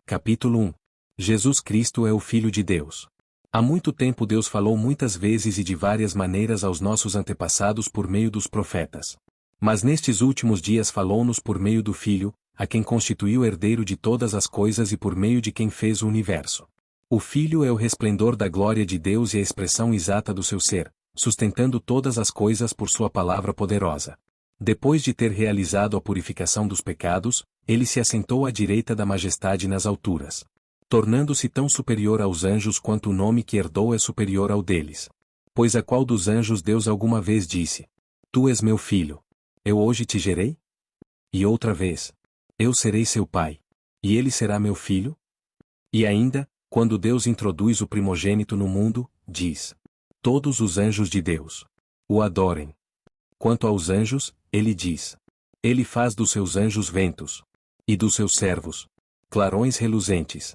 Capítulo 1. Jesus Cristo é o Filho de Deus. Há muito tempo Deus falou muitas vezes e de várias maneiras aos nossos antepassados por meio dos profetas. Mas nestes últimos dias falou-nos por meio do Filho, a quem constituiu herdeiro de todas as coisas e por meio de quem fez o universo. O Filho é o resplendor da glória de Deus e a expressão exata do seu ser, sustentando todas as coisas por sua palavra poderosa. Depois de ter realizado a purificação dos pecados, ele se assentou à direita da majestade nas alturas, tornando-se tão superior aos anjos quanto o nome que herdou é superior ao deles. Pois a qual dos anjos Deus alguma vez disse: Tu és meu filho, eu hoje te gerei? E outra vez: Eu serei seu pai, e ele será meu filho? E ainda, quando Deus introduz o primogênito no mundo, diz: Todos os anjos de Deus o adorem. Quanto aos anjos, ele diz: Ele faz dos seus anjos ventos, e dos seus servos clarões reluzentes.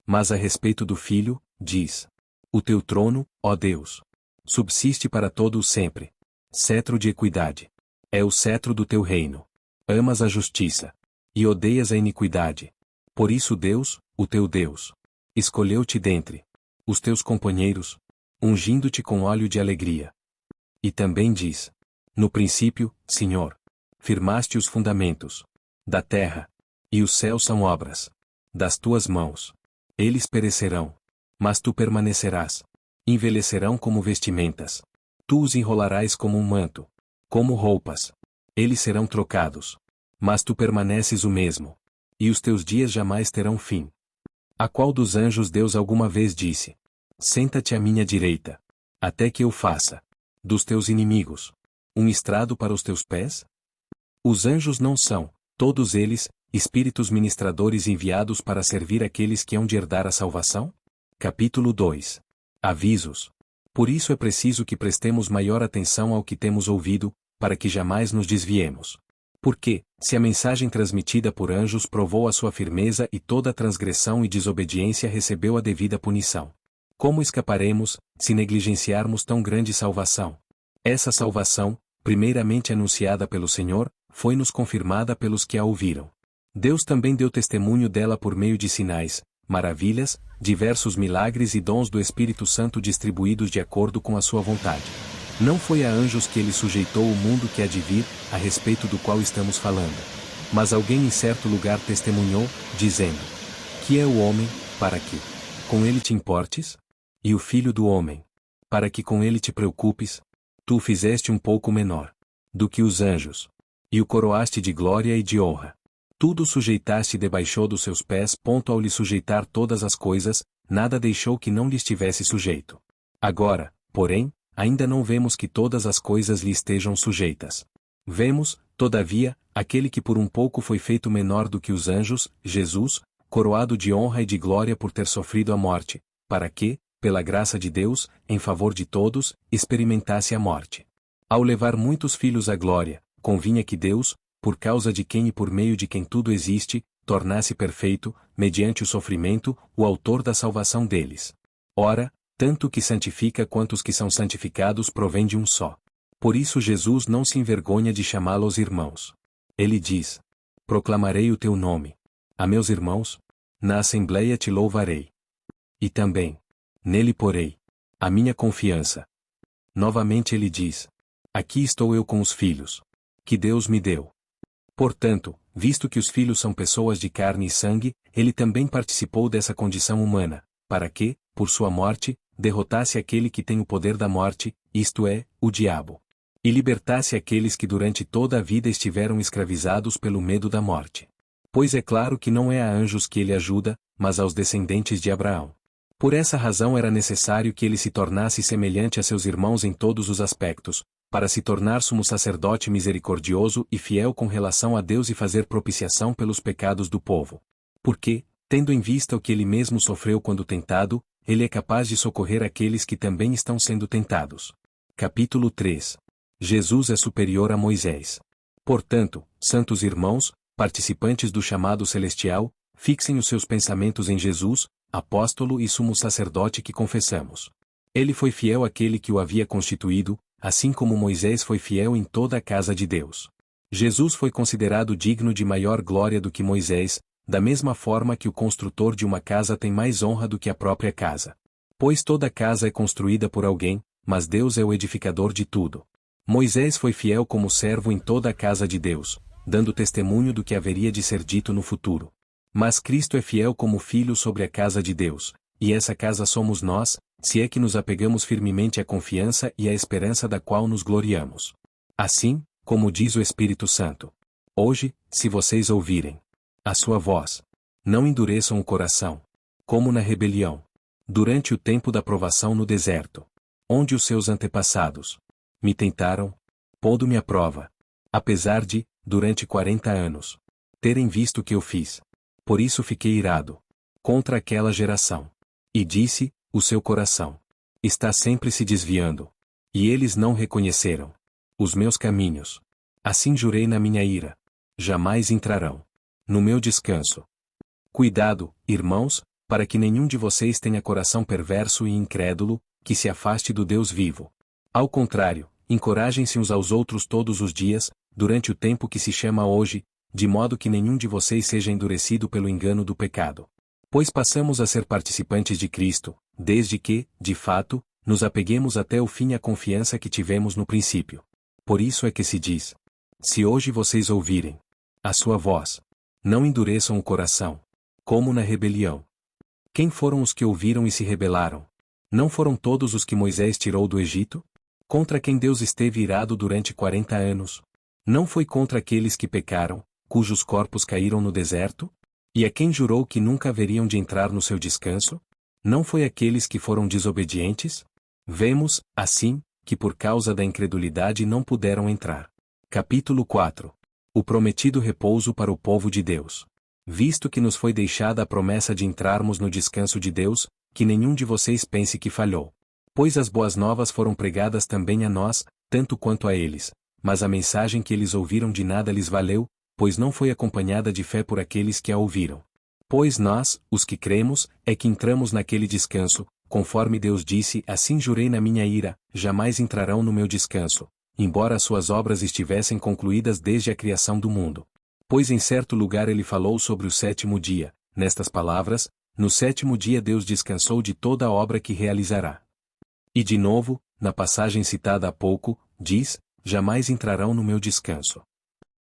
Mas a respeito do Filho, diz: O teu trono, ó Deus, subsiste para todo o sempre. Cetro de equidade é o cetro do teu reino. Amas a justiça e odeias a iniquidade. Por isso Deus, o teu Deus, escolheu-te dentre os teus companheiros, ungindo-te com óleo de alegria. E também diz: No princípio, Senhor, firmaste os fundamentos da terra, e os céus são obras das tuas mãos. Eles perecerão, mas tu permanecerás. Envelhecerão como vestimentas. Tu os enrolarás como um manto, como roupas. Eles serão trocados, mas tu permaneces o mesmo, e os teus dias jamais terão fim. A qual dos anjos Deus alguma vez disse: Senta-te à minha direita, até que eu faça dos teus inimigos um estrado para os teus pés? Os anjos não são, todos eles, espíritos ministradores enviados para servir aqueles que hão de herdar a salvação? Capítulo 2. Avisos. Por isso é preciso que prestemos maior atenção ao que temos ouvido, para que jamais nos desviemos. Porque, se a mensagem transmitida por anjos provou a sua firmeza e toda transgressão e desobediência recebeu a devida punição, como escaparemos, se negligenciarmos tão grande salvação? Essa salvação, primeiramente anunciada pelo Senhor, foi-nos confirmada pelos que a ouviram. Deus também deu testemunho dela por meio de sinais, maravilhas, diversos milagres e dons do Espírito Santo distribuídos de acordo com a sua vontade. Não foi a anjos que ele sujeitou o mundo que há de vir, a respeito do qual estamos falando. Mas alguém em certo lugar testemunhou, dizendo: Que é o homem, para que com ele te importes? E o filho do homem, para que com ele te preocupes? Tu o fizeste um pouco menor do que os anjos, e o coroaste de glória e de honra. Tudo sujeitaste debaixo dos seus pés. Ao lhe sujeitar todas as coisas, nada deixou que não lhe estivesse sujeito. Agora, porém, ainda não vemos que todas as coisas lhe estejam sujeitas. Vemos, todavia, aquele que por um pouco foi feito menor do que os anjos, Jesus, coroado de honra e de glória por ter sofrido a morte, para que, pela graça de Deus, em favor de todos, experimentasse a morte. Ao levar muitos filhos à glória, convinha que Deus, por causa de quem e por meio de quem tudo existe, tornasse perfeito, mediante o sofrimento, o autor da salvação deles. Ora, tanto o que santifica quanto os que são santificados provém de um só. Por isso Jesus não se envergonha de chamá-los irmãos. Ele diz: Proclamarei o teu nome a meus irmãos, na assembleia te louvarei. E também nele porei a minha confiança. Novamente ele diz: Aqui estou eu com os filhos que Deus me deu. Portanto, visto que os filhos são pessoas de carne e sangue, ele também participou dessa condição humana, para que, por sua morte, derrotasse aquele que tem o poder da morte, isto é, o diabo, e libertasse aqueles que durante toda a vida estiveram escravizados pelo medo da morte. Pois é claro que não é a anjos que ele ajuda, mas aos descendentes de Abraão. Por essa razão era necessário que ele se tornasse semelhante a seus irmãos em todos os aspectos, para se tornar sumo sacerdote misericordioso e fiel com relação a Deus e fazer propiciação pelos pecados do povo. Porque, tendo em vista o que ele mesmo sofreu quando tentado, ele é capaz de socorrer aqueles que também estão sendo tentados. Capítulo 3. Jesus é superior a Moisés. Portanto, santos irmãos, participantes do chamado celestial, fixem os seus pensamentos em Jesus, apóstolo e sumo sacerdote que confessamos. Ele foi fiel àquele que o havia constituído, assim como Moisés foi fiel em toda a casa de Deus. Jesus foi considerado digno de maior glória do que Moisés, da mesma forma que o construtor de uma casa tem mais honra do que a própria casa. Pois toda casa é construída por alguém, mas Deus é o edificador de tudo. Moisés foi fiel como servo em toda a casa de Deus, dando testemunho do que haveria de ser dito no futuro. Mas Cristo é fiel como filho sobre a casa de Deus, e essa casa somos nós, se é que nos apegamos firmemente à confiança e à esperança da qual nos gloriamos. Assim, como diz o Espírito Santo: hoje, se vocês ouvirem a sua voz, não endureçam o coração, como na rebelião, durante o tempo da provação no deserto, onde os seus antepassados me tentaram, pondo-me à prova, apesar de, durante 40 anos, terem visto o que eu fiz. Por isso fiquei irado contra aquela geração. E disse: o seu coração está sempre se desviando. E eles não reconheceram os meus caminhos. Assim jurei na minha ira: jamais entrarão no meu descanso. Cuidado, irmãos, para que nenhum de vocês tenha coração perverso e incrédulo, que se afaste do Deus vivo. Ao contrário, encorajem-se uns aos outros todos os dias, durante o tempo que se chama hoje, de modo que nenhum de vocês seja endurecido pelo engano do pecado. Pois passamos a ser participantes de Cristo, desde que, de fato, nos apeguemos até o fim à confiança que tivemos no princípio. Por isso é que se diz: se hoje vocês ouvirem a sua voz, não endureçam o coração, como na rebelião. Quem foram os que ouviram e se rebelaram? Não foram todos os que Moisés tirou do Egito? Contra quem Deus esteve irado durante 40 anos? Não foi contra aqueles que pecaram, cujos corpos caíram no deserto? E a quem jurou que nunca haveriam de entrar no seu descanso? Não foi aqueles que foram desobedientes? Vemos, assim, que por causa da incredulidade não puderam entrar. Capítulo 4. O prometido repouso para o povo de Deus. Visto que nos foi deixada a promessa de entrarmos no descanso de Deus, que nenhum de vocês pense que falhou. Pois as boas novas foram pregadas também a nós, tanto quanto a eles, mas a mensagem que eles ouviram de nada lhes valeu, pois não foi acompanhada de fé por aqueles que a ouviram. Pois nós, os que cremos, é que entramos naquele descanso, conforme Deus disse: assim jurei na minha ira, jamais entrarão no meu descanso, embora as suas obras estivessem concluídas desde a criação do mundo. Pois em certo lugar ele falou sobre o sétimo dia, nestas palavras: no sétimo dia Deus descansou de toda a obra que realizará. E de novo, na passagem citada há pouco, diz: jamais entrarão no meu descanso.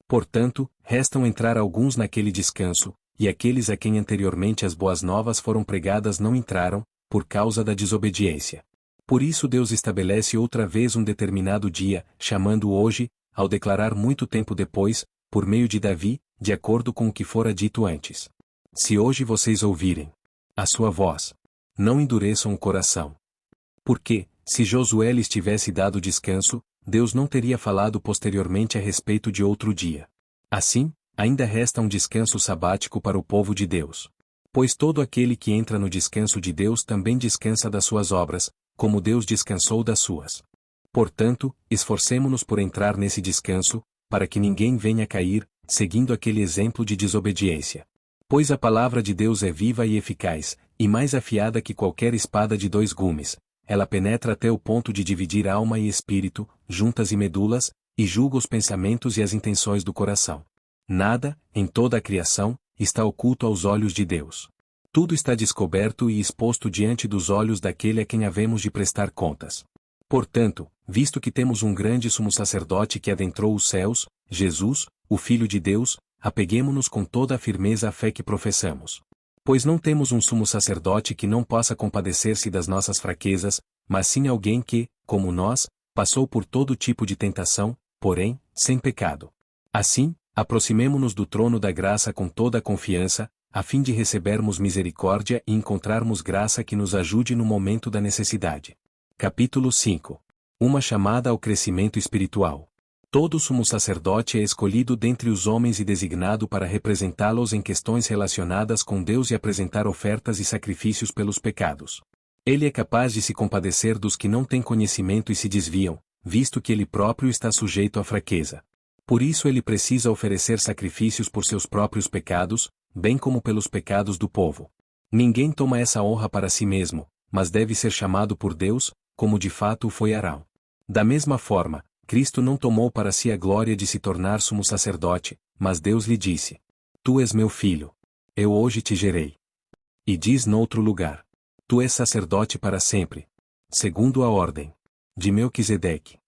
Portanto, restam entrar alguns naquele descanso, e aqueles a quem anteriormente as boas novas foram pregadas não entraram, por causa da desobediência. Por isso Deus estabelece outra vez um determinado dia, chamando-o hoje, ao declarar muito tempo depois, por meio de Davi, de acordo com o que fora dito antes: se hoje vocês ouvirem a sua voz, não endureçam o coração. Porque, se Josué lhes tivesse dado descanso, Deus não teria falado posteriormente a respeito de outro dia. Assim, ainda resta um descanso sabático para o povo de Deus. Pois todo aquele que entra no descanso de Deus também descansa das suas obras, como Deus descansou das suas. Portanto, esforcemo-nos por entrar nesse descanso, para que ninguém venha cair, seguindo aquele exemplo de desobediência. Pois a palavra de Deus é viva e eficaz, e mais afiada que qualquer espada de 2 gumes. Ela penetra até o ponto de dividir alma e espírito, juntas e medulas, e julga os pensamentos e as intenções do coração. Nada, em toda a criação, está oculto aos olhos de Deus. Tudo está descoberto e exposto diante dos olhos daquele a quem havemos de prestar contas. Portanto, visto que temos um grande sumo sacerdote que adentrou os céus, Jesus, o Filho de Deus, apeguemo-nos com toda a firmeza à fé que professamos. Pois não temos um sumo sacerdote que não possa compadecer-se das nossas fraquezas, mas sim alguém que, como nós, passou por todo tipo de tentação, porém, sem pecado. Assim, aproximemo-nos do trono da graça com toda a confiança, a fim de recebermos misericórdia e encontrarmos graça que nos ajude no momento da necessidade. Capítulo 5. Uma chamada ao crescimento espiritual. Todo sumo sacerdote é escolhido dentre os homens e designado para representá-los em questões relacionadas com Deus e apresentar ofertas e sacrifícios pelos pecados. Ele é capaz de se compadecer dos que não têm conhecimento e se desviam, visto que ele próprio está sujeito à fraqueza. Por isso ele precisa oferecer sacrifícios por seus próprios pecados, bem como pelos pecados do povo. Ninguém toma essa honra para si mesmo, mas deve ser chamado por Deus, como de fato o foi Arão. Da mesma forma, Cristo não tomou para si a glória de se tornar sumo sacerdote, mas Deus lhe disse: Tu és meu filho. Eu hoje te gerei. E diz noutro lugar: Tu és sacerdote para sempre, segundo a ordem de Melquisedeque.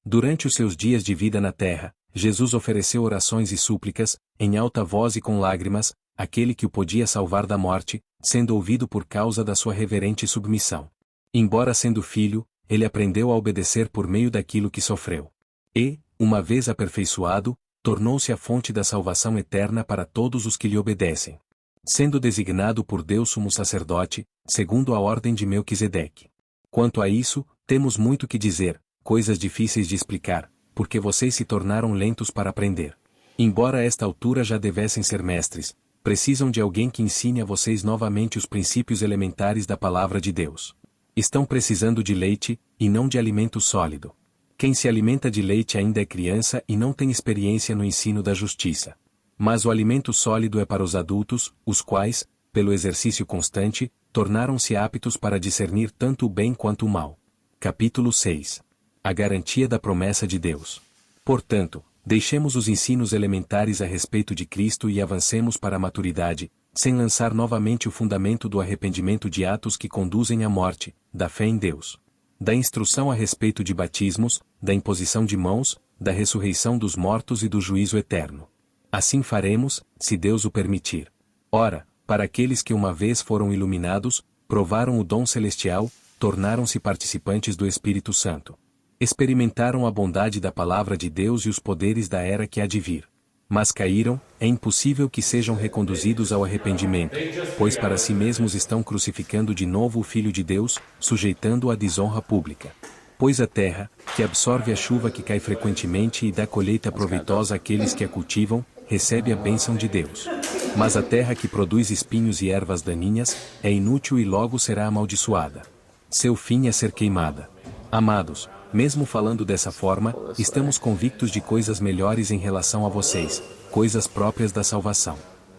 Durante os seus dias de vida na terra, Jesus ofereceu orações e súplicas, em alta voz e com lágrimas, àquele que o podia salvar da morte, sendo ouvido por causa da sua reverente submissão. Embora sendo filho, ele aprendeu a obedecer por meio daquilo que sofreu. E, uma vez aperfeiçoado, tornou-se a fonte da salvação eterna para todos os que lhe obedecem. Sendo designado por Deus sumo sacerdote, segundo a ordem de Melquisedeque. Quanto a isso, temos muito que dizer, coisas difíceis de explicar, porque vocês se tornaram lentos para aprender. Embora a esta altura já devessem ser mestres, precisam de alguém que ensine a vocês novamente os princípios elementares da palavra de Deus. Estão precisando de leite, e não de alimento sólido. Quem se alimenta de leite ainda é criança e não tem experiência no ensino da justiça. Mas o alimento sólido é para os adultos, os quais, pelo exercício constante, tornaram-se aptos para discernir tanto o bem quanto o mal. Capítulo 6. A garantia da promessa de Deus. Portanto, deixemos os ensinos elementares a respeito de Cristo e avancemos para a maturidade, sem lançar novamente o fundamento do arrependimento de atos que conduzem à morte, da fé em Deus. Da instrução a respeito de batismos, da imposição de mãos, da ressurreição dos mortos e do juízo eterno. Assim faremos, se Deus o permitir. Ora, para aqueles que uma vez foram iluminados, provaram o dom celestial, tornaram-se participantes do Espírito Santo. Experimentaram a bondade da palavra de Deus e os poderes da era que há de vir. Mas caíram, é impossível que sejam reconduzidos ao arrependimento, pois para si mesmos estão crucificando de novo o Filho de Deus, sujeitando-o à desonra pública. Pois a terra, que absorve a chuva que cai frequentemente e dá colheita proveitosa àqueles que a cultivam, recebe a bênção de Deus. Mas a terra que produz espinhos e ervas daninhas, é inútil e logo será amaldiçoada. Seu fim é ser queimada. Amados, mesmo falando dessa forma, estamos convictos de coisas melhores em relação a vocês, coisas próprias da salvação.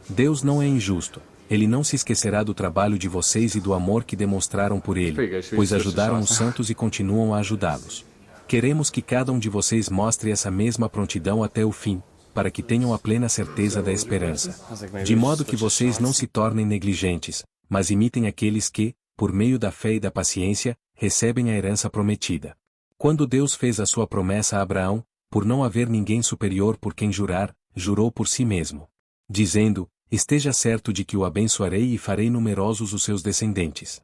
Deus não é injusto. Ele não se esquecerá do trabalho de vocês e do amor que demonstraram por ele, pois ajudaram os santos e continuam a ajudá-los. Queremos que cada um de vocês mostre essa mesma prontidão até o fim, para que tenham a plena certeza da esperança. De modo que vocês não se tornem negligentes, mas imitem aqueles que, por meio da fé e da paciência, recebem a herança prometida. Quando Deus fez a sua promessa a Abraão, por não haver ninguém superior por quem jurar, jurou por si mesmo, dizendo: Esteja certo de que o abençoarei e farei numerosos os seus descendentes.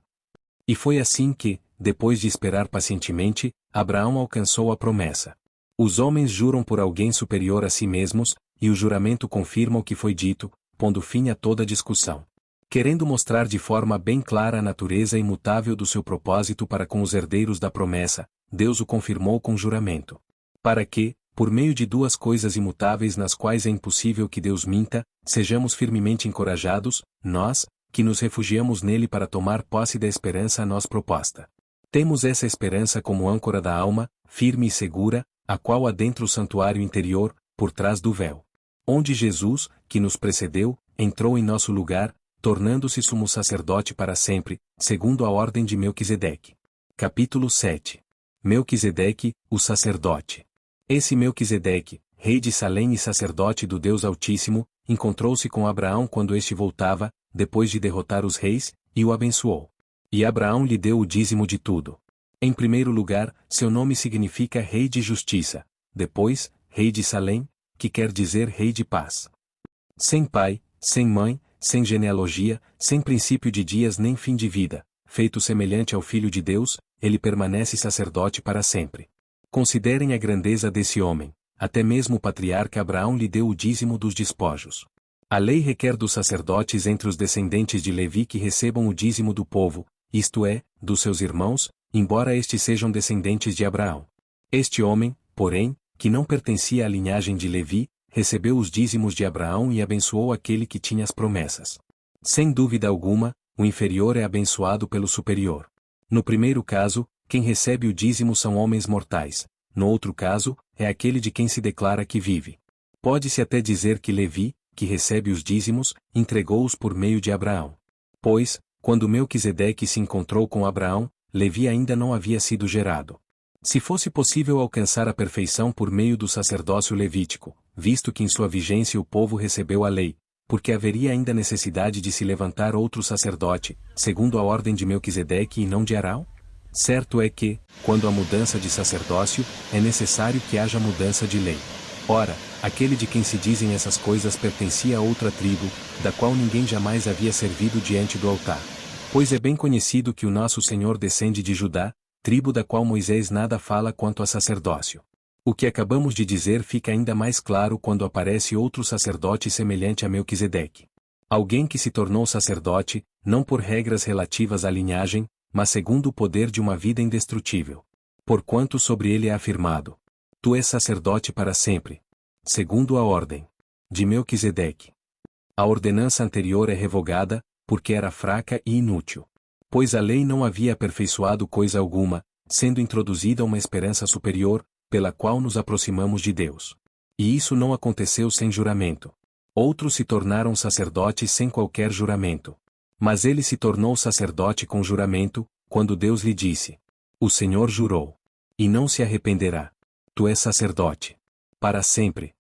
E foi assim que, depois de esperar pacientemente, Abraão alcançou a promessa. Os homens juram por alguém superior a si mesmos, e o juramento confirma o que foi dito, pondo fim a toda discussão. Querendo mostrar de forma bem clara a natureza imutável do seu propósito para com os herdeiros da promessa, Deus o confirmou com juramento. Para que, por meio de duas coisas imutáveis nas quais é impossível que Deus minta, sejamos firmemente encorajados, nós, que nos refugiamos nele para tomar posse da esperança a nós proposta. Temos essa esperança como âncora da alma, firme e segura, a qual adentra o santuário interior, por trás do véu. Onde Jesus, que nos precedeu, entrou em nosso lugar, tornando-se sumo sacerdote para sempre, segundo a ordem de Melquisedeque. Capítulo 7. Melquisedeque, o sacerdote. Esse Melquisedeque, rei de Salém e sacerdote do Deus Altíssimo, encontrou-se com Abraão quando este voltava, depois de derrotar os reis, e o abençoou. E Abraão lhe deu o dízimo de tudo. Em primeiro lugar, seu nome significa Rei de Justiça, depois, Rei de Salém, que quer dizer Rei de Paz. Sem pai, sem mãe, sem genealogia, sem princípio de dias nem fim de vida, feito semelhante ao Filho de Deus, ele permanece sacerdote para sempre. Considerem a grandeza desse homem, até mesmo o patriarca Abraão lhe deu o dízimo dos despojos. A lei requer dos sacerdotes entre os descendentes de Levi que recebam o dízimo do povo, isto é, dos seus irmãos, embora estes sejam descendentes de Abraão. Este homem, porém, que não pertencia à linhagem de Levi, recebeu os dízimos de Abraão e abençoou aquele que tinha as promessas. Sem dúvida alguma, o inferior é abençoado pelo superior. No primeiro caso, quem recebe o dízimo são homens mortais. No outro caso, é aquele de quem se declara que vive. Pode-se até dizer que Levi, que recebe os dízimos, entregou-os por meio de Abraão. Pois, quando Melquisedeque se encontrou com Abraão, Levi ainda não havia sido gerado. Se fosse possível alcançar a perfeição por meio do sacerdócio levítico, visto que em sua vigência o povo recebeu a lei, porque haveria ainda necessidade de se levantar outro sacerdote, segundo a ordem de Melquisedeque e não de Arão? Certo é que, quando há mudança de sacerdócio, é necessário que haja mudança de lei. Ora, aquele de quem se dizem essas coisas pertencia a outra tribo, da qual ninguém jamais havia servido diante do altar. Pois é bem conhecido que o nosso Senhor descende de Judá, tribo da qual Moisés nada fala quanto a sacerdócio. O que acabamos de dizer fica ainda mais claro quando aparece outro sacerdote semelhante a Melquisedeque. Alguém que se tornou sacerdote, não por regras relativas à linhagem, mas segundo o poder de uma vida indestrutível. Porquanto sobre ele é afirmado: Tu és sacerdote para sempre. Segundo a ordem de Melquisedeque. A ordenança anterior é revogada, porque era fraca e inútil. Pois a lei não havia aperfeiçoado coisa alguma, sendo introduzida uma esperança superior, pela qual nos aproximamos de Deus. E isso não aconteceu sem juramento. Outros se tornaram sacerdotes sem qualquer juramento. Mas ele se tornou sacerdote com juramento, quando Deus lhe disse: O Senhor jurou. E não se arrependerá. Tu és sacerdote. Para sempre.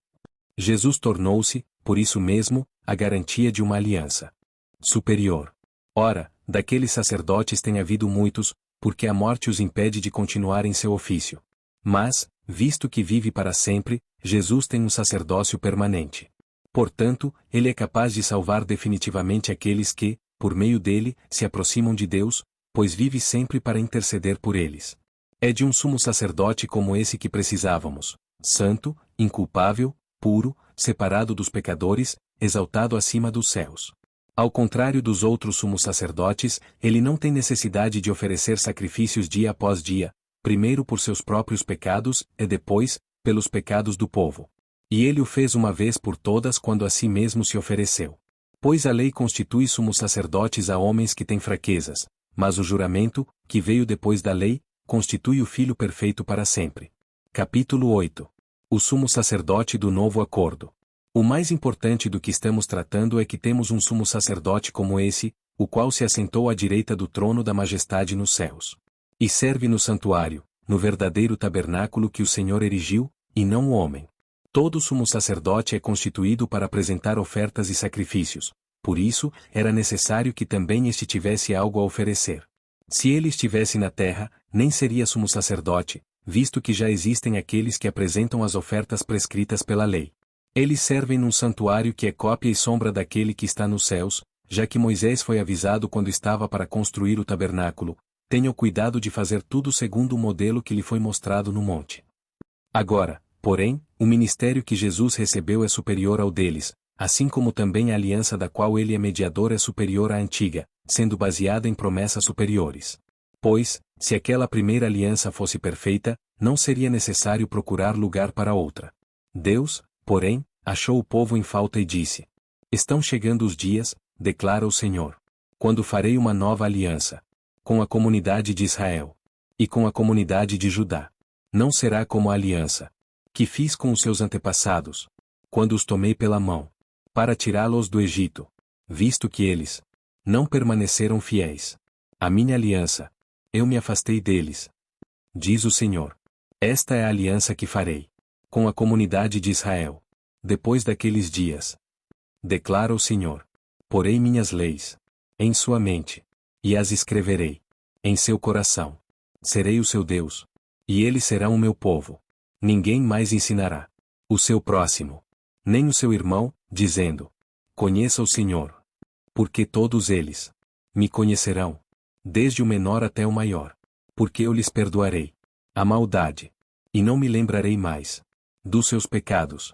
Jesus tornou-se, por isso mesmo, a garantia de uma aliança superior. Ora, daqueles sacerdotes tem havido muitos, porque a morte os impede de continuar em seu ofício. Mas, visto que vive para sempre, Jesus tem um sacerdócio permanente. Portanto, ele é capaz de salvar definitivamente aqueles que, por meio dele, se aproximam de Deus, pois vive sempre para interceder por eles. É de um sumo sacerdote como esse que precisávamos: santo, inculpável, puro, separado dos pecadores, exaltado acima dos céus. Ao contrário dos outros sumos sacerdotes, ele não tem necessidade de oferecer sacrifícios dia após dia, primeiro por seus próprios pecados, e depois, pelos pecados do povo. E ele o fez uma vez por todas quando a si mesmo se ofereceu. Pois a lei constitui sumos sacerdotes a homens que têm fraquezas, mas o juramento, que veio depois da lei, constitui o Filho perfeito para sempre. Capítulo 8. O sumo sacerdote do novo acordo. O mais importante do que estamos tratando é que temos um sumo sacerdote como esse, o qual se assentou à direita do trono da majestade nos céus. E serve no santuário, no verdadeiro tabernáculo que o Senhor erigiu, e não o homem. Todo sumo sacerdote é constituído para apresentar ofertas e sacrifícios, por isso, era necessário que também este tivesse algo a oferecer. Se ele estivesse na terra, nem seria sumo sacerdote, visto que já existem aqueles que apresentam as ofertas prescritas pela lei. Eles servem num santuário que é cópia e sombra daquele que está nos céus, já que Moisés foi avisado quando estava para construir o tabernáculo: tenha o cuidado de fazer tudo segundo o modelo que lhe foi mostrado no monte. Agora, porém, o ministério que Jesus recebeu é superior ao deles, assim como também a aliança da qual ele é mediador é superior à antiga, sendo baseada em promessas superiores. Pois, se aquela primeira aliança fosse perfeita, não seria necessário procurar lugar para outra. Deus, porém, achou o povo em falta e disse: Estão chegando os dias, declara o Senhor, quando farei uma nova aliança com a comunidade de Israel e com a comunidade de Judá. Não será como a aliança que fiz com os seus antepassados, quando os tomei pela mão, para tirá-los do Egito, visto que eles não permaneceram fiéis à minha aliança. Eu me afastei deles, diz o Senhor. Esta é a aliança que farei com a comunidade de Israel depois daqueles dias, declara o Senhor. Porei minhas leis em sua mente, e as escreverei em seu coração. Serei o seu Deus, e eles serão o meu povo. Ninguém mais ensinará o seu próximo, nem o seu irmão, dizendo: Conheça o Senhor. Porque todos eles me conhecerão, desde o menor até o maior. Porque eu lhes perdoarei a maldade, e não me lembrarei mais dos seus pecados.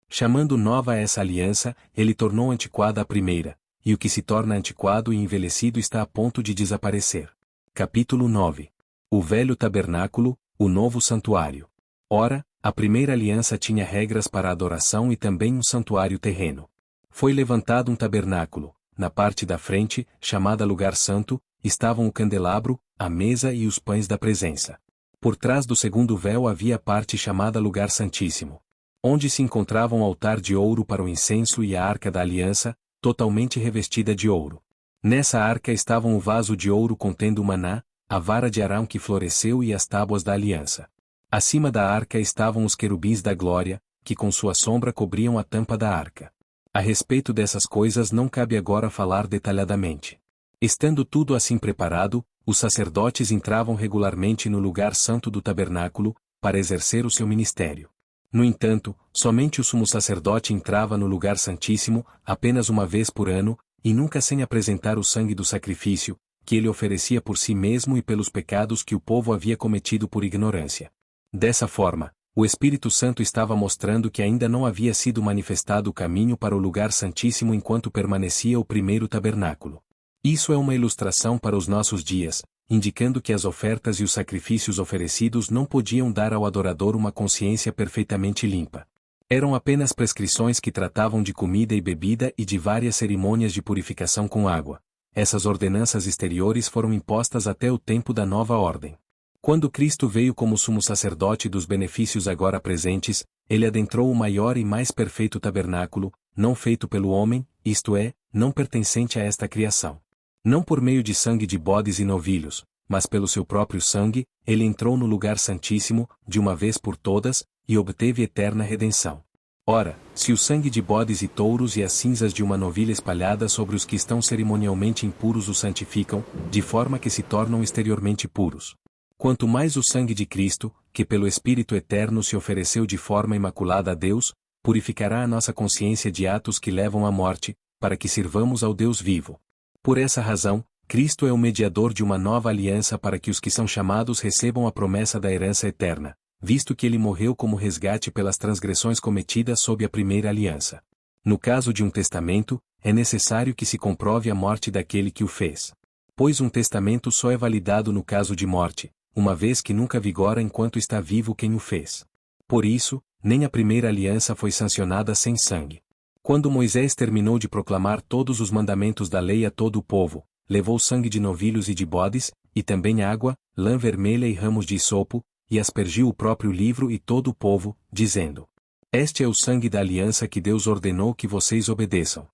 Chamando nova essa aliança, ele tornou antiquada a primeira, e o que se torna antiquado e envelhecido está a ponto de desaparecer. Capítulo 9. O velho tabernáculo, o novo santuário. Ora, a primeira aliança tinha regras para a adoração e também um santuário terreno. Foi levantado um tabernáculo. Na parte da frente, chamada Lugar Santo, estavam o candelabro, a mesa e os pães da presença. Por trás do segundo véu havia a parte chamada Lugar Santíssimo, onde se encontrava um altar de ouro para o incenso e a arca da aliança, totalmente revestida de ouro. Nessa arca estavam o vaso de ouro contendo o maná, a vara de Arão que floresceu e as tábuas da aliança. Acima da arca estavam os querubins da glória, que com sua sombra cobriam a tampa da arca. A respeito dessas coisas não cabe agora falar detalhadamente. Estando tudo assim preparado, os sacerdotes entravam regularmente no lugar santo do tabernáculo, para exercer o seu ministério. No entanto, somente o sumo sacerdote entrava no lugar santíssimo, apenas uma vez por ano, e nunca sem apresentar o sangue do sacrifício, que ele oferecia por si mesmo e pelos pecados que o povo havia cometido por ignorância. Dessa forma, o Espírito Santo estava mostrando que ainda não havia sido manifestado o caminho para o lugar santíssimo enquanto permanecia o primeiro tabernáculo. Isso é uma ilustração para os nossos dias, indicando que as ofertas e os sacrifícios oferecidos não podiam dar ao adorador uma consciência perfeitamente limpa. Eram apenas prescrições que tratavam de comida e bebida e de várias cerimônias de purificação com água. Essas ordenanças exteriores foram impostas até o tempo da nova ordem. Quando Cristo veio como sumo sacerdote dos benefícios agora presentes, ele adentrou o maior e mais perfeito tabernáculo, não feito pelo homem, isto é, não pertencente a esta criação. Não por meio de sangue de bodes e novilhos, mas pelo seu próprio sangue, ele entrou no lugar santíssimo, de uma vez por todas, e obteve eterna redenção. Ora, se o sangue de bodes e touros e as cinzas de uma novilha espalhada sobre os que estão cerimonialmente impuros os santificam, de forma que se tornam exteriormente puros. Quanto mais o sangue de Cristo, que pelo Espírito Eterno se ofereceu de forma imaculada a Deus, purificará a nossa consciência de atos que levam à morte, para que sirvamos ao Deus vivo. Por essa razão, Cristo é o mediador de uma nova aliança para que os que são chamados recebam a promessa da herança eterna, visto que ele morreu como resgate pelas transgressões cometidas sob a primeira aliança. No caso de um testamento, é necessário que se comprove a morte daquele que o fez. Pois um testamento só é validado no caso de morte, uma vez que nunca vigora enquanto está vivo quem o fez. Por isso, nem a primeira aliança foi sancionada sem sangue. Quando Moisés terminou de proclamar todos os mandamentos da lei a todo o povo, levou sangue de novilhos e de bodes, e também água, lã vermelha e ramos de isopo, e aspergiu o próprio livro e todo o povo, dizendo: Este é o sangue da aliança que Deus ordenou que vocês obedeçam.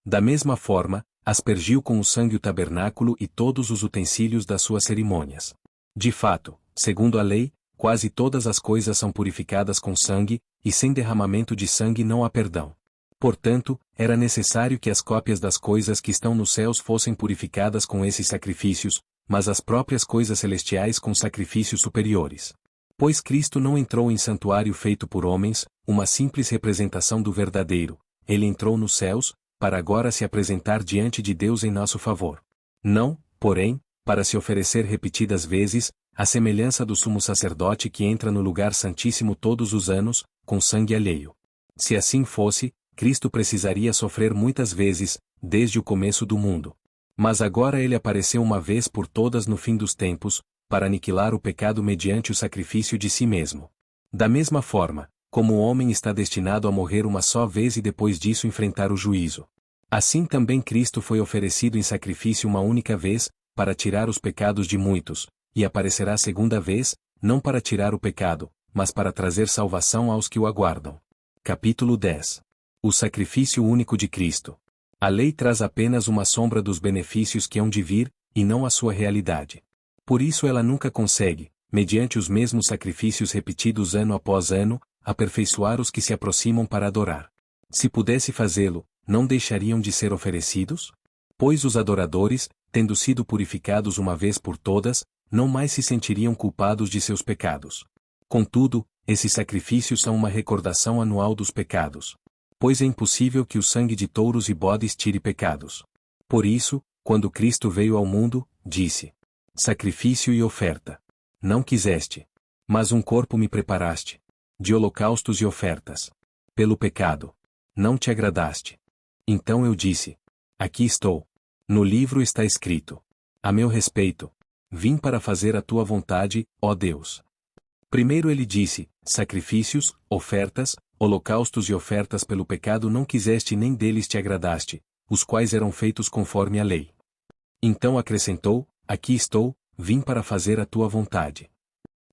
Da mesma forma, aspergiu com o sangue o tabernáculo e todos os utensílios das suas cerimônias. De fato, segundo a lei, quase todas as coisas são purificadas com sangue, e sem derramamento de sangue não há perdão. Portanto, era necessário que as cópias das coisas que estão nos céus fossem purificadas com esses sacrifícios, mas as próprias coisas celestiais com sacrifícios superiores. Pois Cristo não entrou em santuário feito por homens, uma simples representação do verdadeiro, ele entrou nos céus, para agora se apresentar diante de Deus em nosso favor. Não, porém, para se oferecer repetidas vezes, à semelhança do sumo sacerdote que entra no lugar santíssimo todos os anos, com sangue alheio. Se assim fosse, Cristo precisaria sofrer muitas vezes, desde o começo do mundo. Mas agora ele apareceu uma vez por todas no fim dos tempos, para aniquilar o pecado mediante o sacrifício de si mesmo. Da mesma forma, como o homem está destinado a morrer uma só vez e depois disso enfrentar o juízo. Assim também Cristo foi oferecido em sacrifício uma única vez, para tirar os pecados de muitos, e aparecerá segunda vez, não para tirar o pecado, mas para trazer salvação aos que o aguardam. Capítulo 10. O sacrifício único de Cristo. A lei traz apenas uma sombra dos benefícios que hão de vir, e não a sua realidade. Por isso ela nunca consegue, mediante os mesmos sacrifícios repetidos ano após ano, aperfeiçoar os que se aproximam para adorar. Se pudesse fazê-lo, não deixariam de ser oferecidos? Pois os adoradores, tendo sido purificados uma vez por todas, não mais se sentiriam culpados de seus pecados. Contudo, esses sacrifícios são uma recordação anual dos pecados. Pois é impossível que o sangue de touros e bodes tire pecados. Por isso, quando Cristo veio ao mundo, disse: Sacrifício e oferta. Não quiseste. Mas um corpo me preparaste. De holocaustos e ofertas. Pelo pecado. Não te agradaste. Então eu disse: Aqui estou. No livro está escrito: A meu respeito. Vim para fazer a tua vontade, ó Deus. Primeiro ele disse: Sacrifícios, ofertas, holocaustos e ofertas pelo pecado não quiseste nem deles te agradaste, os quais eram feitos conforme a lei. Então acrescentou: Aqui estou, vim para fazer a tua vontade.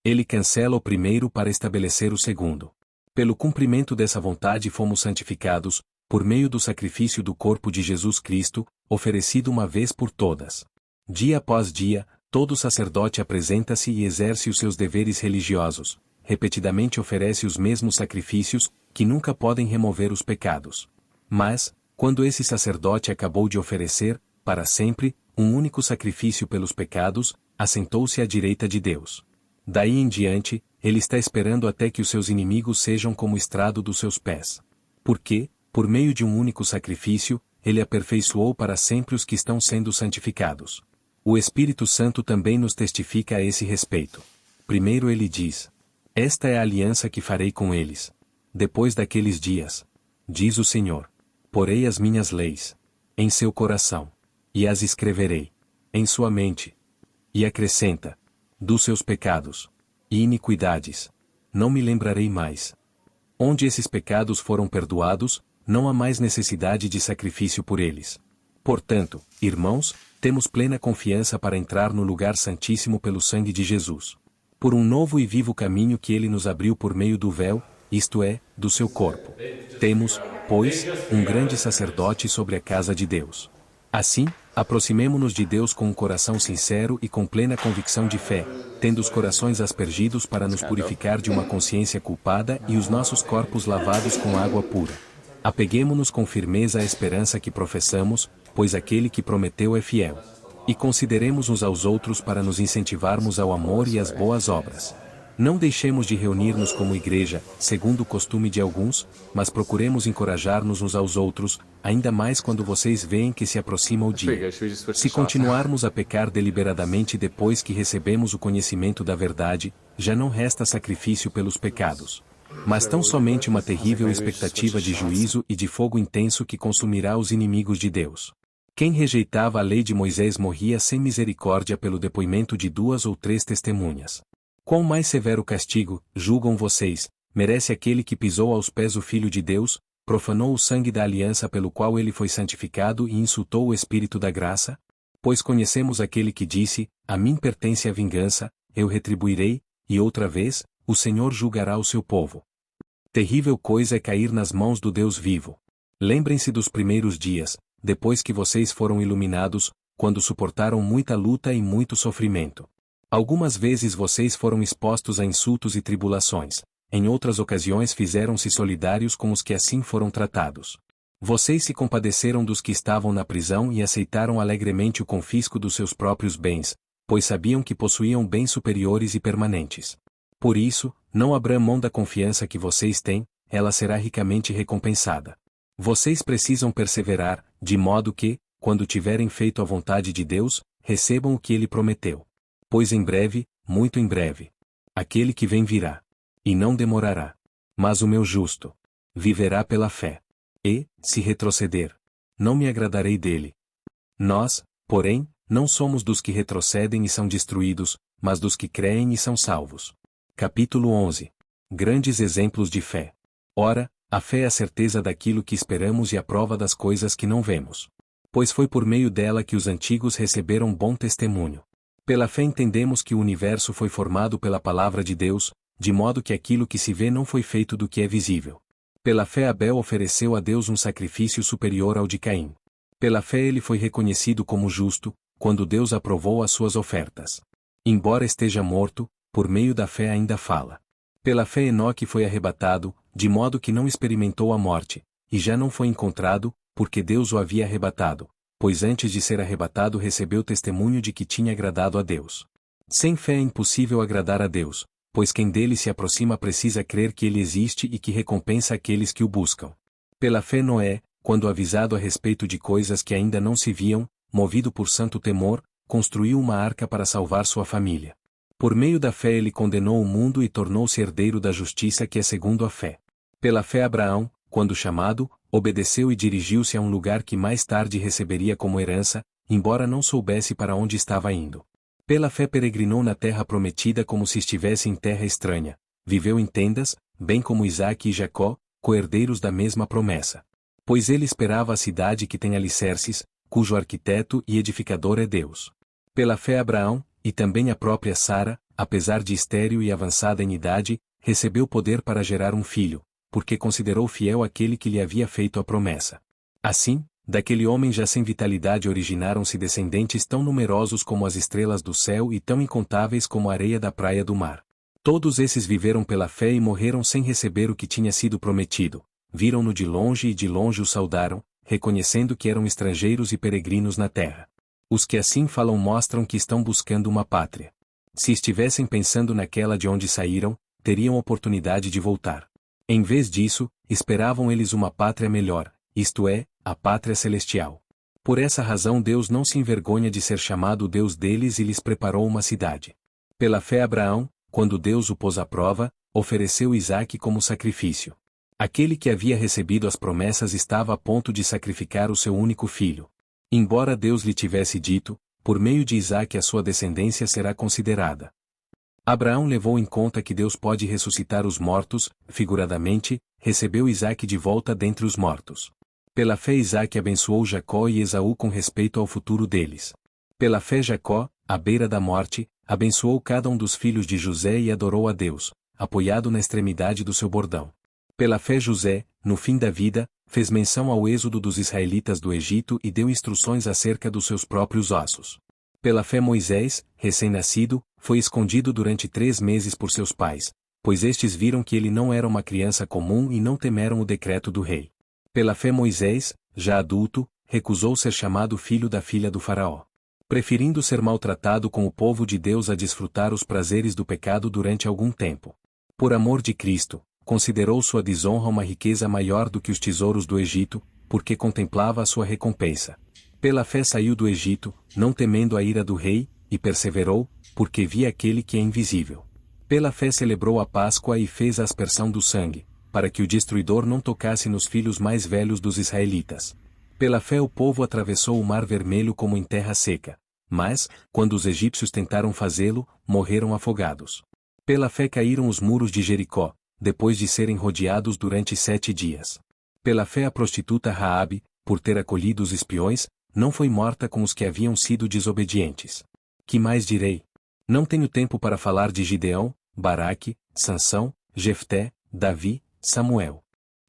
Ele cancela o primeiro para estabelecer o segundo. Pelo cumprimento dessa vontade fomos santificados, por meio do sacrifício do corpo de Jesus Cristo, oferecido uma vez por todas. Dia após dia, todo sacerdote apresenta-se e exerce os seus deveres religiosos, repetidamente oferece os mesmos sacrifícios, que nunca podem remover os pecados. Mas, quando esse sacerdote acabou de oferecer, para sempre, um único sacrifício pelos pecados, assentou-se à direita de Deus. Daí em diante, ele está esperando até que os seus inimigos sejam como o estrado dos seus pés. Porque, por meio de um único sacrifício, ele aperfeiçoou para sempre os que estão sendo santificados. O Espírito Santo também nos testifica a esse respeito. Primeiro ele diz: esta é a aliança que farei com eles. Depois daqueles dias, diz o Senhor, porei as minhas leis em seu coração, e as escreverei em sua mente. E acrescenta: dos seus pecados e iniquidades não me lembrarei mais. Onde esses pecados foram perdoados, não há mais necessidade de sacrifício por eles. Portanto, irmãos, temos plena confiança para entrar no lugar santíssimo pelo sangue de Jesus. Por um novo e vivo caminho que ele nos abriu por meio do véu, isto é, do seu corpo. Temos, pois, um grande sacerdote sobre a casa de Deus. Assim, aproximemo-nos de Deus com um coração sincero e com plena convicção de fé, tendo os corações aspergidos para nos purificar de uma consciência culpada e os nossos corpos lavados com água pura. Apeguemo-nos com firmeza à esperança que professamos, pois aquele que prometeu é fiel. E consideremos uns aos outros para nos incentivarmos ao amor e às boas obras. Não deixemos de reunir-nos como igreja, segundo o costume de alguns, mas procuremos encorajar-nos uns aos outros, ainda mais quando vocês veem que se aproxima o dia. Se continuarmos a pecar deliberadamente depois que recebemos o conhecimento da verdade, já não resta sacrifício pelos pecados, mas tão somente uma terrível expectativa de juízo e de fogo intenso que consumirá os inimigos de Deus. Quem rejeitava a lei de Moisés morria sem misericórdia pelo depoimento de 2 ou 3 testemunhas. Quão mais severo castigo, julgam vocês, merece aquele que pisou aos pés o Filho de Deus, profanou o sangue da aliança pelo qual ele foi santificado e insultou o Espírito da graça? Pois conhecemos aquele que disse: a mim pertence a vingança, eu retribuirei, e outra vez, o Senhor julgará o seu povo. Terrível coisa é cair nas mãos do Deus vivo. Lembrem-se dos primeiros dias, depois que vocês foram iluminados, quando suportaram muita luta e muito sofrimento. Algumas vezes vocês foram expostos a insultos e tribulações, em outras ocasiões fizeram-se solidários com os que assim foram tratados. Vocês se compadeceram dos que estavam na prisão e aceitaram alegremente o confisco dos seus próprios bens, pois sabiam que possuíam bens superiores e permanentes. Por isso, não abram mão da confiança que vocês têm, ela será ricamente recompensada. Vocês precisam perseverar, de modo que, quando tiverem feito a vontade de Deus, recebam o que ele prometeu. Pois em breve, muito em breve, aquele que vem virá, e não demorará. Mas o meu justo viverá pela fé. E, se retroceder, não me agradarei dele. Nós, porém, não somos dos que retrocedem e são destruídos, mas dos que creem e são salvos. Capítulo 11. Grandes exemplos de fé. Ora, a fé é a certeza daquilo que esperamos e a prova das coisas que não vemos. Pois foi por meio dela que os antigos receberam bom testemunho. Pela fé entendemos que o universo foi formado pela palavra de Deus, de modo que aquilo que se vê não foi feito do que é visível. Pela fé Abel ofereceu a Deus um sacrifício superior ao de Caim. Pela fé ele foi reconhecido como justo, quando Deus aprovou as suas ofertas. Embora esteja morto, por meio da fé ainda fala. Pela fé Enoque foi arrebatado, de modo que não experimentou a morte, e já não foi encontrado, porque Deus o havia arrebatado, pois antes de ser arrebatado recebeu testemunho de que tinha agradado a Deus. Sem fé é impossível agradar a Deus, pois quem dele se aproxima precisa crer que ele existe e que recompensa aqueles que o buscam. Pela fé Noé, quando avisado a respeito de coisas que ainda não se viam, movido por santo temor, construiu uma arca para salvar sua família. Por meio da fé ele condenou o mundo e tornou-se herdeiro da justiça que é segundo a fé. Pela fé Abraão, quando chamado, obedeceu e dirigiu-se a um lugar que mais tarde receberia como herança, embora não soubesse para onde estava indo. Pela fé peregrinou na terra prometida como se estivesse em terra estranha, viveu em tendas, bem como Isaque e Jacó, co-herdeiros da mesma promessa. Pois ele esperava a cidade que tem alicerces, cujo arquiteto e edificador é Deus. Pela fé Abraão, e também a própria Sara, apesar de estéril e avançada em idade, recebeu poder para gerar um filho, porque considerou fiel aquele que lhe havia feito a promessa. Assim, daquele homem já sem vitalidade originaram-se descendentes tão numerosos como as estrelas do céu e tão incontáveis como a areia da praia do mar. Todos esses viveram pela fé e morreram sem receber o que tinha sido prometido, viram-no de longe e de longe o saudaram, reconhecendo que eram estrangeiros e peregrinos na terra. Os que assim falam mostram que estão buscando uma pátria. Se estivessem pensando naquela de onde saíram, teriam oportunidade de voltar. Em vez disso, esperavam eles uma pátria melhor, isto é, a pátria celestial. Por essa razão Deus não se envergonha de ser chamado o Deus deles e lhes preparou uma cidade. Pela fé Abraão, quando Deus o pôs à prova, ofereceu Isaque como sacrifício. Aquele que havia recebido as promessas estava a ponto de sacrificar o seu único filho. Embora Deus lhe tivesse dito, por meio de Isaque a sua descendência será considerada. Abraão levou em conta que Deus pode ressuscitar os mortos, figuradamente, recebeu Isaque de volta dentre os mortos. Pela fé Isaque abençoou Jacó e Esaú com respeito ao futuro deles. Pela fé Jacó, à beira da morte, abençoou cada um dos filhos de José e adorou a Deus, apoiado na extremidade do seu bordão. Pela fé José, no fim da vida, fez menção ao êxodo dos israelitas do Egito e deu instruções acerca dos seus próprios ossos. Pela fé Moisés, recém-nascido, foi escondido durante 3 meses por seus pais, pois estes viram que ele não era uma criança comum e não temeram o decreto do rei. Pela fé Moisés, já adulto, recusou ser chamado filho da filha do faraó, preferindo ser maltratado com o povo de Deus a desfrutar os prazeres do pecado durante algum tempo. Por amor de Cristo, considerou sua desonra uma riqueza maior do que os tesouros do Egito, porque contemplava a sua recompensa. Pela fé saiu do Egito, não temendo a ira do rei, e perseverou, porque via aquele que é invisível. Pela fé celebrou a Páscoa e fez a aspersão do sangue, para que o destruidor não tocasse nos filhos mais velhos dos israelitas. Pela fé o povo atravessou o Mar Vermelho como em terra seca, mas, quando os egípcios tentaram fazê-lo, morreram afogados. Pela fé caíram os muros de Jericó, depois de serem rodeados durante 7 dias. Pela fé a prostituta Raabe, por ter acolhido os espiões, não foi morta com os que haviam sido desobedientes. Que mais direi? Não tenho tempo para falar de Gideão, Baraque, Sansão, Jefté, Davi, Samuel.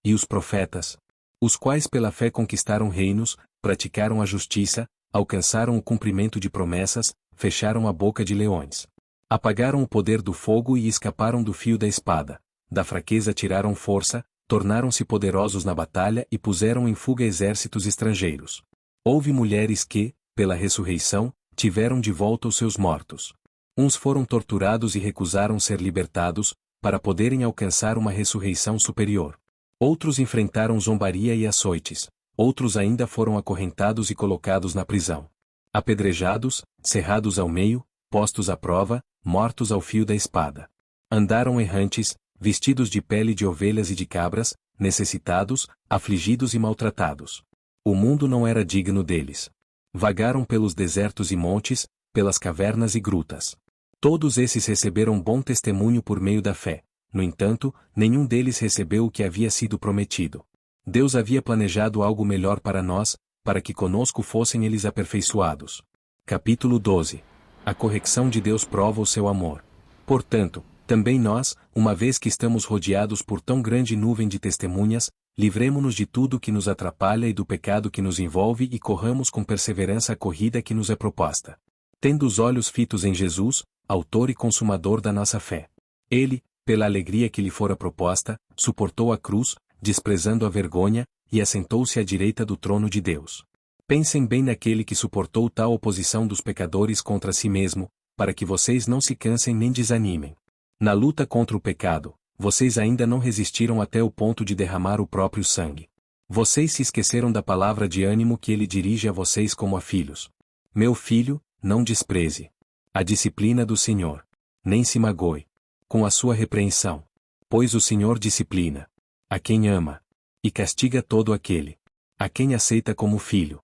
E os profetas, os quais pela fé conquistaram reinos, praticaram a justiça, alcançaram o cumprimento de promessas, fecharam a boca de leões. Apagaram o poder do fogo e escaparam do fio da espada. Da fraqueza tiraram força, tornaram-se poderosos na batalha e puseram em fuga exércitos estrangeiros. Houve mulheres que, pela ressurreição, tiveram de volta os seus mortos. Uns foram torturados e recusaram ser libertados, para poderem alcançar uma ressurreição superior. Outros enfrentaram zombaria e açoites, outros ainda foram acorrentados e colocados na prisão. Apedrejados, cerrados ao meio, postos à prova, mortos ao fio da espada. Andaram errantes, vestidos de pele de ovelhas e de cabras, necessitados, afligidos e maltratados. O mundo não era digno deles. Vagaram pelos desertos e montes, pelas cavernas e grutas. Todos esses receberam bom testemunho por meio da fé. No entanto, nenhum deles recebeu o que havia sido prometido. Deus havia planejado algo melhor para nós, para que conosco fossem eles aperfeiçoados. Capítulo 12. A correção de Deus prova o seu amor. Portanto, também nós, uma vez que estamos rodeados por tão grande nuvem de testemunhas, livremo-nos de tudo que nos atrapalha e do pecado que nos envolve e corramos com perseverança a corrida que nos é proposta. Tendo os olhos fitos em Jesus, autor e consumador da nossa fé. Ele, pela alegria que lhe fora proposta, suportou a cruz, desprezando a vergonha, e assentou-se à direita do trono de Deus. Pensem bem naquele que suportou tal oposição dos pecadores contra si mesmo, para que vocês não se cansem nem desanimem. Na luta contra o pecado, vocês ainda não resistiram até o ponto de derramar o próprio sangue. Vocês se esqueceram da palavra de ânimo que ele dirige a vocês como a filhos. Meu filho, não despreze a disciplina do Senhor. Nem se magoe com a sua repreensão. Pois o Senhor disciplina a quem ama, e castiga todo aquele a quem aceita como filho.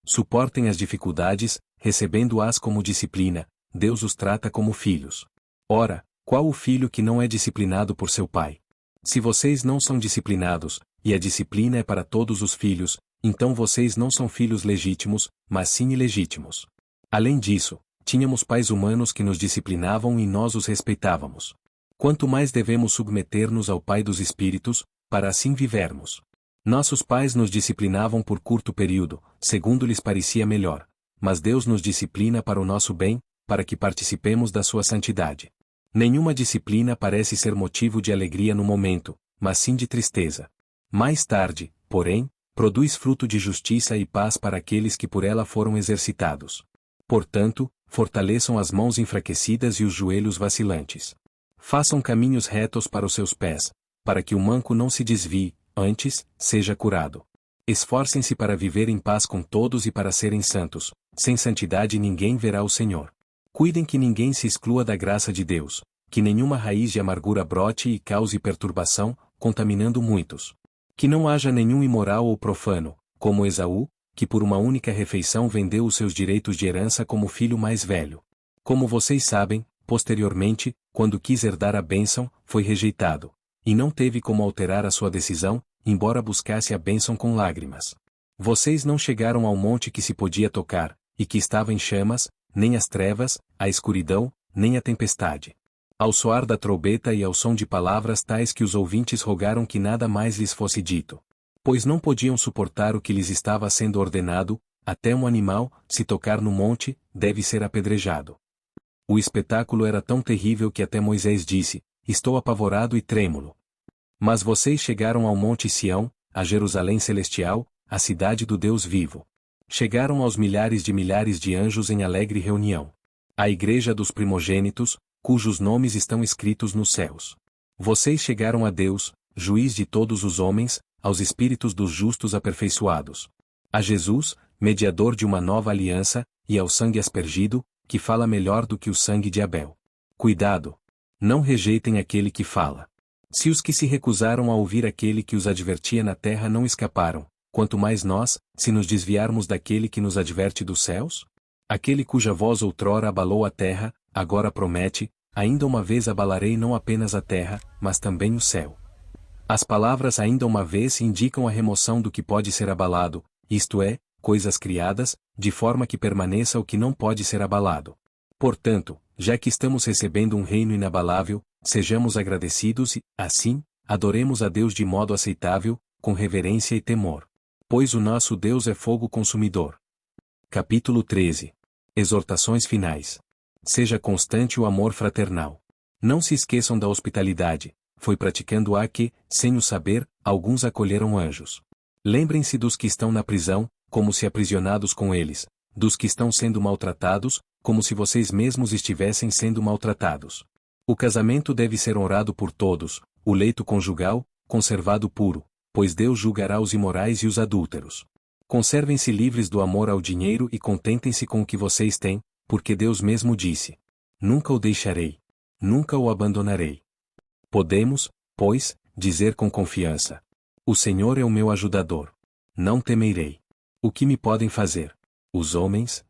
Suportem as dificuldades, recebendo-as como disciplina, Deus os trata como filhos. Ora, qual o filho que não é disciplinado por seu pai? Se vocês não são disciplinados, e a disciplina é para todos os filhos, então vocês não são filhos legítimos, mas sim ilegítimos. Além disso, tínhamos pais humanos que nos disciplinavam e nós os respeitávamos. Quanto mais devemos submeter-nos ao Pai dos Espíritos, para assim vivermos. Nossos pais nos disciplinavam por curto período, segundo lhes parecia melhor, mas Deus nos disciplina para o nosso bem, para que participemos da sua santidade. Nenhuma disciplina parece ser motivo de alegria no momento, mas sim de tristeza. Mais tarde, porém, produz fruto de justiça e paz para aqueles que por ela foram exercitados. Portanto, fortaleçam as mãos enfraquecidas e os joelhos vacilantes. Façam caminhos retos para os seus pés, para que o manco não se desvie, antes, seja curado. Esforcem-se para viver em paz com todos e para serem santos, sem santidade ninguém verá o Senhor. Cuidem que ninguém se exclua da graça de Deus, que nenhuma raiz de amargura brote e cause perturbação, contaminando muitos. Que não haja nenhum imoral ou profano, como Esaú, que por uma única refeição vendeu os seus direitos de herança como filho mais velho. Como vocês sabem, posteriormente, quando quis herdar a bênção, foi rejeitado, e não teve como alterar a sua decisão, embora buscasse a bênção com lágrimas. Vocês não chegaram ao monte que se podia tocar, e que estava em chamas, nem as trevas, a escuridão, nem a tempestade. Ao soar da trombeta e ao som de palavras tais que os ouvintes rogaram que nada mais lhes fosse dito. Pois não podiam suportar o que lhes estava sendo ordenado, até um animal, se tocar no monte, deve ser apedrejado. O espetáculo era tão terrível que até Moisés disse: estou apavorado e trêmulo. Mas vocês chegaram ao monte Sião, a Jerusalém celestial, a cidade do Deus vivo. Chegaram aos milhares de anjos em alegre reunião. A igreja dos primogênitos, cujos nomes estão escritos nos céus. Vocês chegaram a Deus, juiz de todos os homens, aos espíritos dos justos aperfeiçoados. A Jesus, mediador de uma nova aliança, e ao sangue aspergido, que fala melhor do que o sangue de Abel. Cuidado! Não rejeitem aquele que fala. Se os que se recusaram a ouvir aquele que os advertia na terra não escaparam, quanto mais nós, se nos desviarmos daquele que nos adverte dos céus? Aquele cuja voz outrora abalou a terra, agora promete: ainda uma vez abalarei não apenas a terra, mas também o céu. As palavras ainda uma vez indicam a remoção do que pode ser abalado, isto é, coisas criadas, de forma que permaneça o que não pode ser abalado. Portanto, já que estamos recebendo um reino inabalável, sejamos agradecidos e, assim, adoremos a Deus de modo aceitável, com reverência e temor. Pois o nosso Deus é fogo consumidor. Capítulo 13. Exortações finais. Seja constante o amor fraternal. Não se esqueçam da hospitalidade, foi praticando-a que, sem o saber, alguns acolheram anjos. Lembrem-se dos que estão na prisão, como se aprisionados com eles, dos que estão sendo maltratados, como se vocês mesmos estivessem sendo maltratados. O casamento deve ser honrado por todos, o leito conjugal, conservado puro, pois Deus julgará os imorais e os adúlteros. Conservem-se livres do amor ao dinheiro e contentem-se com o que vocês têm, porque Deus mesmo disse: nunca o deixarei, nunca o abandonarei. Podemos, pois, dizer com confiança: o Senhor é o meu ajudador. Não temerei. O que me podem fazer os homens?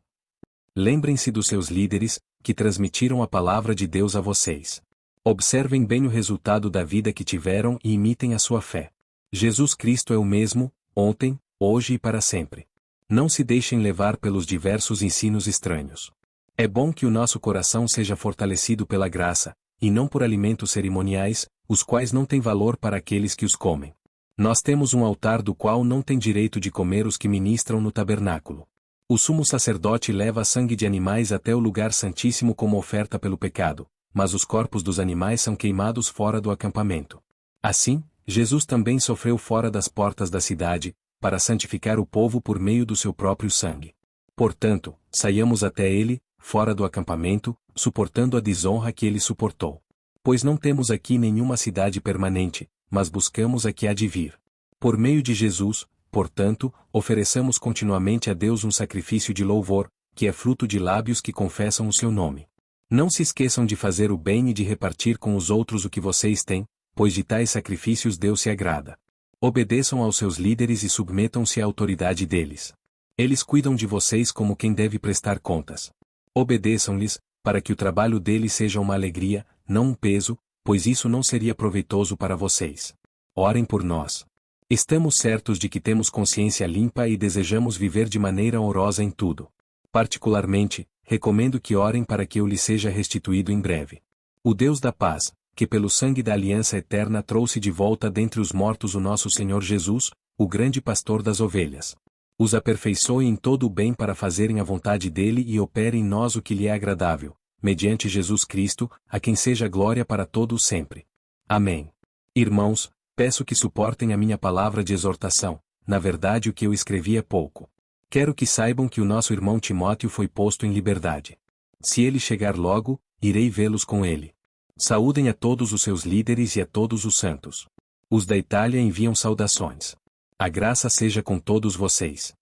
Lembrem-se dos seus líderes, que transmitiram a palavra de Deus a vocês. Observem bem o resultado da vida que tiveram e imitem a sua fé. Jesus Cristo é o mesmo, ontem, hoje e para sempre. Não se deixem levar pelos diversos ensinos estranhos. É bom que o nosso coração seja fortalecido pela graça, e não por alimentos cerimoniais, os quais não têm valor para aqueles que os comem. Nós temos um altar do qual não tem direito de comer os que ministram no tabernáculo. O sumo sacerdote leva sangue de animais até o lugar santíssimo como oferta pelo pecado, mas os corpos dos animais são queimados fora do acampamento. Assim, Jesus também sofreu fora das portas da cidade, para santificar o povo por meio do seu próprio sangue. Portanto, saiamos até ele, fora do acampamento, suportando a desonra que ele suportou. Pois não temos aqui nenhuma cidade permanente, mas buscamos a que há de vir. Por meio de Jesus, portanto, ofereçamos continuamente a Deus um sacrifício de louvor, que é fruto de lábios que confessam o seu nome. Não se esqueçam de fazer o bem e de repartir com os outros o que vocês têm, pois de tais sacrifícios Deus se agrada. Obedeçam aos seus líderes e submetam-se à autoridade deles. Eles cuidam de vocês como quem deve prestar contas. Obedeçam-lhes, para que o trabalho deles seja uma alegria, não um peso, pois isso não seria proveitoso para vocês. Orem por nós. Estamos certos de que temos consciência limpa e desejamos viver de maneira honrosa em tudo. Particularmente, recomendo que orem para que eu lhes seja restituído em breve. O Deus da paz, que pelo sangue da aliança eterna trouxe de volta dentre os mortos o nosso Senhor Jesus, o grande pastor das ovelhas, os aperfeiçoe em todo o bem para fazerem a vontade dele e opere em nós o que lhe é agradável, mediante Jesus Cristo, a quem seja glória para todos sempre. Amém. Irmãos, Peço que suportem a minha palavra de exortação, na verdade o que eu escrevi é pouco. Quero que saibam que o nosso irmão Timóteo foi posto em liberdade. Se ele chegar logo, irei vê-los com ele. Saúdem a todos os seus líderes e a todos os santos. Os da Itália enviam saudações. A graça seja com todos vocês.